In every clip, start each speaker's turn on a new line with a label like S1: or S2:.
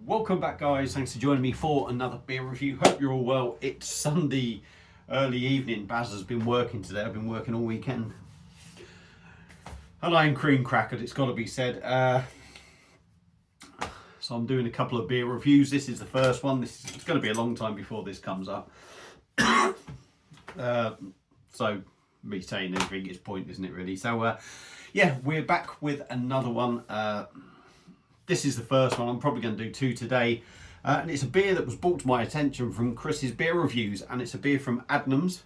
S1: Welcome back, guys. Thanks for joining me for another beer review. Hope you're all well. It's Sunday early evening. Baz has been working today. I've been working all weekend. And I'm cream crackered, it's got to be said. So I'm doing a couple of beer reviews. This is the first one. It's going to be a long time before this comes up. So me saying anything is point, isn't it, really? So yeah, we're back with another one. This is the first one. I'm probably going to do two today. And it's a beer that was brought to my attention from Chris's Beer Reviews. And it's a beer from Adnams.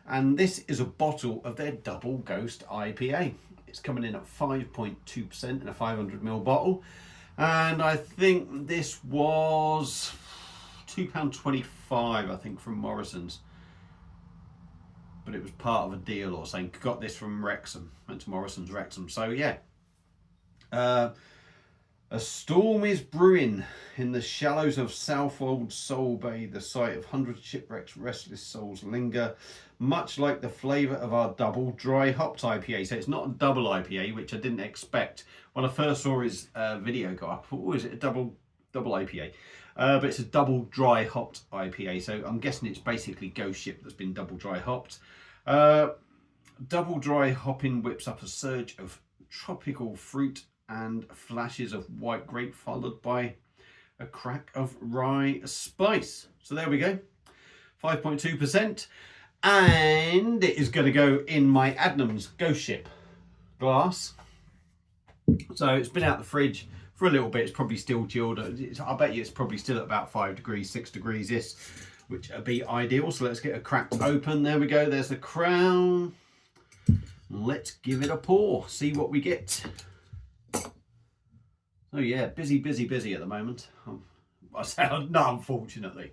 S1: And this is a bottle of their Double Ghost IPA. It's coming in at 5.2% in a 500ml bottle. And I think this was £2.25, I think, from Morrison's. But it was part of a deal or something. Got this from Wrexham. Went to Morrison's Wrexham. So yeah. A storm is brewing in the shallows of Southwold Soul Bay, the site of hundreds of shipwrecks, restless souls linger, much like the flavour of our double dry hopped IPA. So it's not a double IPA, which I didn't expect. When I first saw his video go up, I thought, oh, is it a double IPA? But it's a double dry hopped IPA. So I'm guessing it's basically Ghost Ship that's been double dry hopped. Double dry hopping whips up a surge of tropical fruit and flashes of white grape, followed by a crack of rye spice. So there we go, 5.2%, and it is going to go in my Adnams Ghost Ship glass. So it's been out the fridge for a little bit. It's probably still chilled. I bet you it's probably still at about 5 degrees, 6 degrees this, which would be ideal. So let's get it cracked open. There we go, there's the crown. Let's give it a pour, see what we get. Oh yeah, busy at the moment. I say no, unfortunately.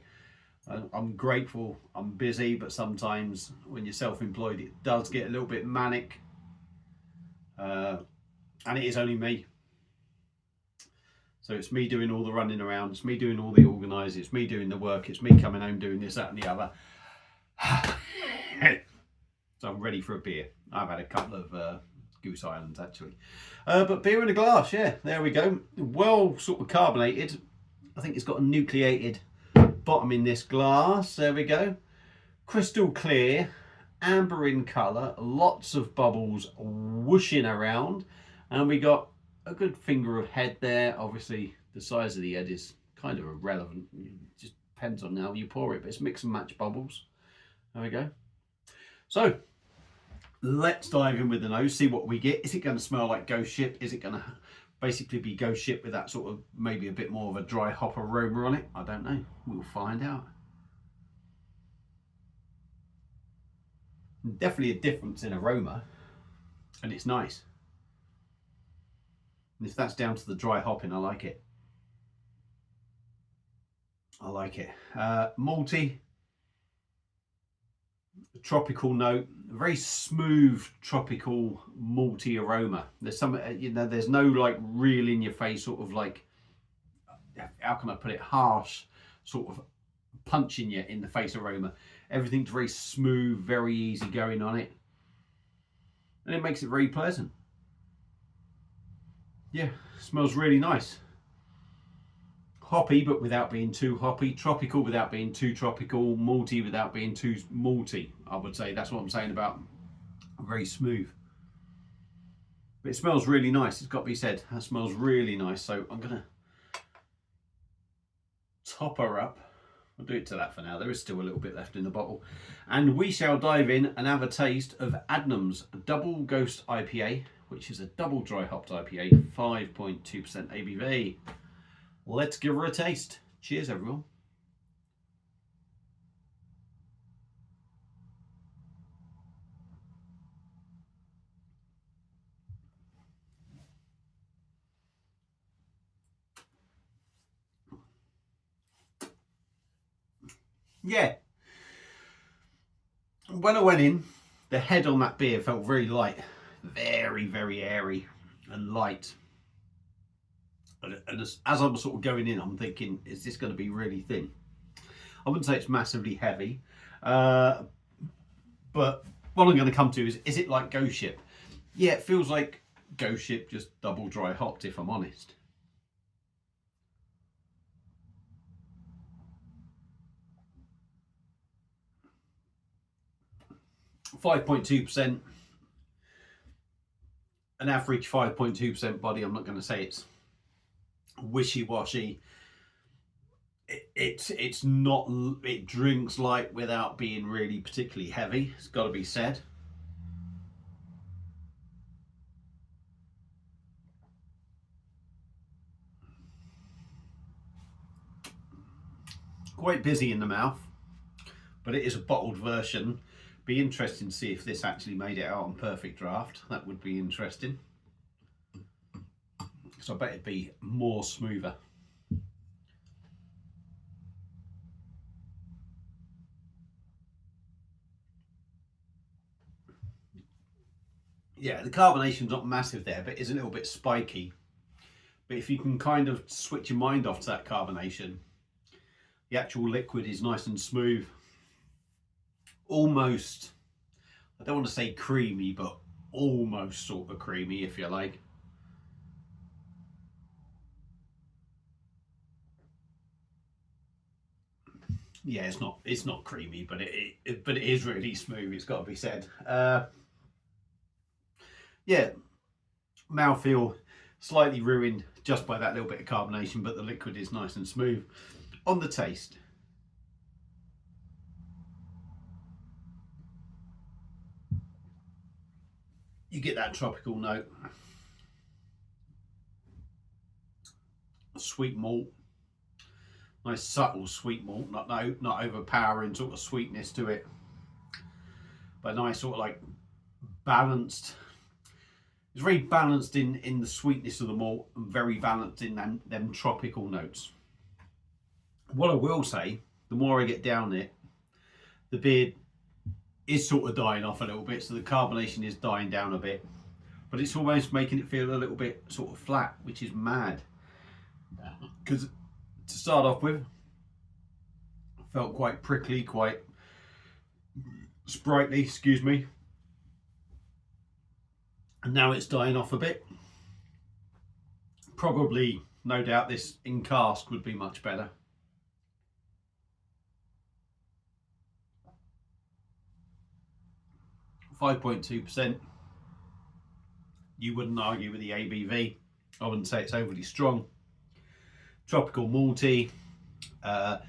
S1: I'm grateful, I'm busy, but sometimes when you're self-employed it does get a little bit manic. And it is only me. So it's me doing all the running around, it's me doing all the organising, it's me doing the work, it's me coming home doing this, that and the other. So I'm ready for a beer. I've had a couple of Goose Islands actually, but beer in a glass, yeah, there we go. Well sort of carbonated. I think it's got a nucleated bottom in this glass. There we go, crystal clear, amber in colour, lots of bubbles whooshing around, and we got a good finger of head there. Obviously the size of the head is kind of irrelevant, it just depends on how you pour it, but it's mix and match bubbles. There we go. So let's dive in with the nose, see what we get. Is it going to smell like Ghost Ship? Is it going to basically be Ghost Ship with that sort of maybe a bit more of a dry hop aroma on it? I don't know. We'll find out. Definitely a difference in aroma, and it's nice. And if that's down to the dry hopping, I like it. I like it. Malty, tropical note, very smooth tropical malty aroma. There's some, you know, there's no like real in your face sort of like, how can I put it, harsh sort of punching you in the face aroma. Everything's very smooth, very easy going on it, and it makes it very pleasant. Yeah, smells really nice. Hoppy, but without being too hoppy. Tropical without being too tropical. Malty without being too malty, I would say. That's what I'm saying about very smooth. But it smells really nice, it's got to be said. That smells really nice. So I'm going to top her up. I'll do it to that for now. There is still a little bit left in the bottle. And we shall dive in and have a taste of Adnams Double Ghost IPA, which is a double dry hopped IPA, 5.2% ABV. Let's give her a taste. Cheers, everyone. Yeah. When I went in, the head on that beer felt very light. Very, very airy and light. And as I was sort of going in, I'm thinking, is this going to be really thin? I wouldn't say it's massively heavy, but what I'm going to come to is it like Ghost Ship? Yeah, it feels like Ghost Ship, just double dry hopped, if I'm honest. 5.2%, an average 5.2% body. I'm not going to say it's wishy-washy. It's not, it drinks light without being really particularly heavy, it's got to be said. Quite busy in the mouth, but it is a bottled version. Be interesting to see if this actually made it out on perfect draft. That would be interesting, so I bet it'd be more smoother. Yeah, the carbonation's not massive there, but it's a little bit spiky. But if you can kind of switch your mind off to that carbonation, the actual liquid is nice and smooth. Almost, I don't want to say creamy, but almost sort of creamy, if you like. Yeah, it's not creamy, but it is really smooth, it's got to be said. Yeah, mouthfeel slightly ruined just by that little bit of carbonation, but the liquid is nice and smooth. On the taste, you get that tropical note, sweet malt, nice subtle sweet malt, not overpowering sort of sweetness to it, but nice sort of like balanced. It's very balanced in the sweetness of the malt, and very balanced in them tropical notes. What I will say, the more I get down it, the beer is sort of dying off a little bit, so the carbonation is dying down a bit, but it's almost making it feel a little bit sort of flat, which is mad. Because to start off with, felt quite prickly, quite sprightly, excuse me. And now it's dying off a bit. Probably, no doubt, this in cask would be much better. %. You wouldn't argue with the ABV. I wouldn't say it's overly strong. Tropical malty. A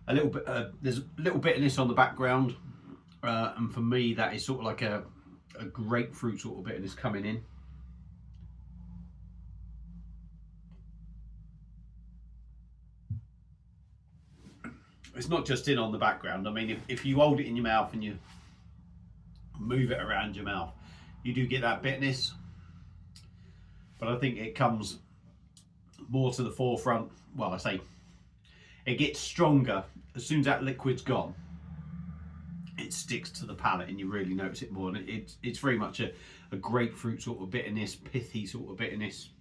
S1: little bit. There's a little bitterness on the background, and for me, that is sort of like a grapefruit sort of bitterness coming in. It's not just in on the background. I mean, if you hold it in your mouth and you move it around your mouth, you do get that bitterness, but I think it comes more to the forefront. Well, I say it gets stronger as soon as that liquid's gone. It sticks to the palate and you really notice it more, and it's very much a grapefruit sort of bitterness, pithy sort of bitterness.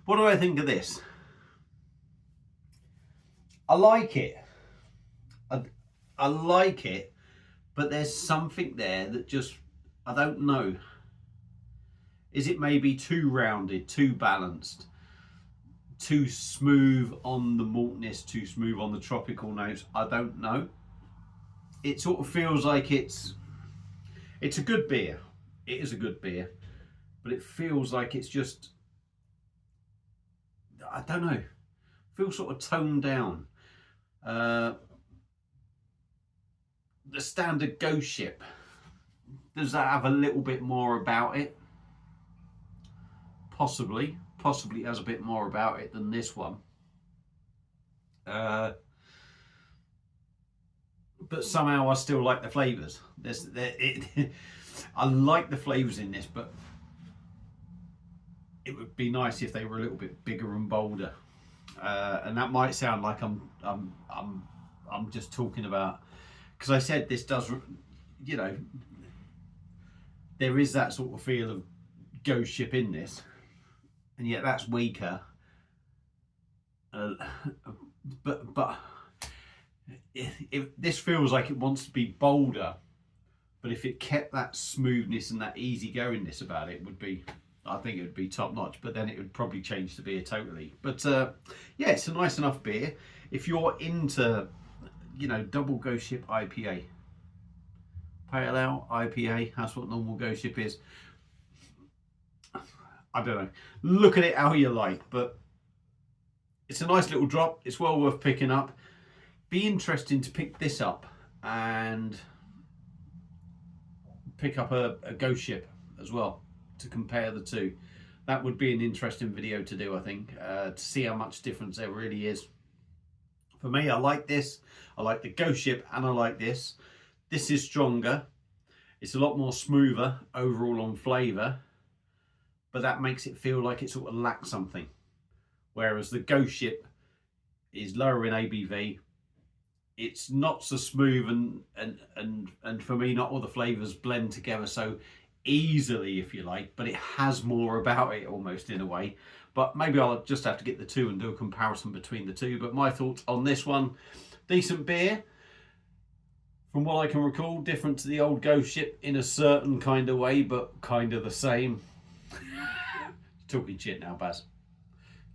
S1: What do I think of this? I like it. I like it, but there's something there that just, I don't know. Is it maybe too rounded, too balanced, too smooth on the maltness, too smooth on the tropical notes? I don't know. It sort of feels like it's a good beer. It is a good beer, but it feels like it's just, I don't know, feels sort of toned down. The standard Ghost Ship, does that have a little bit more about it? Possibly it has a bit more about it than this one. But somehow I still like the flavours. I like the flavours in this, but it would be nice if they were a little bit bigger and bolder. And that might sound like I'm just talking about, because I said this does, you know, there is that sort of feel of Ghost Ship in this, and yet that's weaker. But if this feels like it wants to be bolder, but if it kept that smoothness and that easygoingness about it, would be, I think it would be top notch. But then it would probably change the beer totally. But yeah, it's a nice enough beer. If you're into, you know, double Ghost Ship IPA, Pale Ale, IPA, that's what normal Ghost Ship is. I don't know. Look at it how you like, but it's a nice little drop. It's well worth picking up. Be interesting to pick this up and pick up a Ghost Ship as well to compare the two. That would be an interesting video to do, I think, to see how much difference there really is. For me, I like this. I like the Ghost Ship and I like this. This is stronger. It's a lot more smoother overall on flavour, but that makes it feel like it sort of lacks something. Whereas the Ghost Ship is lower in ABV. It's not so smooth and for me, not all the flavours blend together so easily, if you like, but it has more about it almost in a way. But maybe I'll just have to get the two and do a comparison between the two. But my thoughts on this one, decent beer. From what I can recall, different to the old Ghost Ship in a certain kind of way, but kind of the same. Talking shit now, Baz.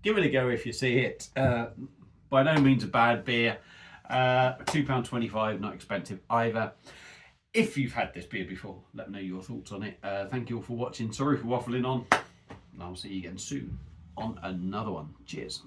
S1: Give it a go if you see it. By no means a bad beer. £2.25, not expensive either. If you've had this beer before, let me know your thoughts on it. Thank you all for watching. Sorry for waffling on. And I'll see you again soon on another one. Cheers.